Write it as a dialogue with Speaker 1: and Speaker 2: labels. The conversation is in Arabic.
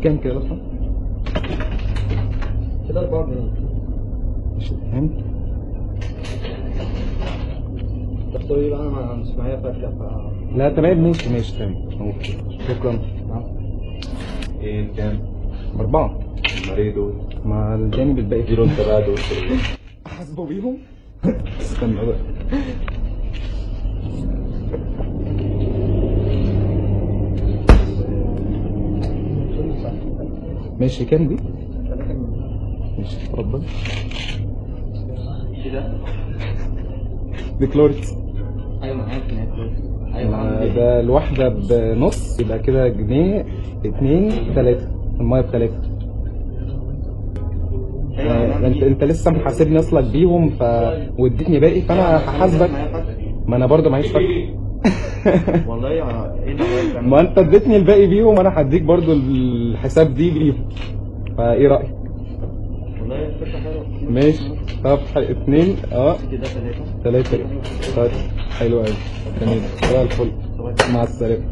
Speaker 1: كام كده اصلا؟
Speaker 2: كده 4 جنيه.
Speaker 1: مش فهمت.
Speaker 2: بس تقولي بقى انا مش معايا فاكهه
Speaker 1: لا تمام ماشي تمام. شكرا.
Speaker 3: ايه كام؟
Speaker 1: 4.
Speaker 3: امال ايه دول؟
Speaker 1: مع الجانب الباقي
Speaker 3: اديله انت بقى دول.
Speaker 1: حاسبه بيهم. استنى بقى. ماشي كام دي؟ ماشي اتفضل.
Speaker 2: كده.
Speaker 1: دي كلوركس.
Speaker 2: ايوه معايا في ايوه
Speaker 1: ده الواحدة بنص، يبقى كده جنيه 2 3. المية ب3. انت لسه محاسبني اصلك بيهم واديتني باقي، فانا هحاسبك. ما انا برضه معيش فاكهة.
Speaker 2: والله ايه ده؟
Speaker 1: ما انت اديتني الباقي بيهم، انا هديك برضه الحساب دي بيهم. فايه رأيك؟
Speaker 2: والله فكرة حلوة.
Speaker 1: ماشي. طب 2
Speaker 2: كده
Speaker 1: 3. طيب حلو قوي. تمام زي الفل. مع السلامة.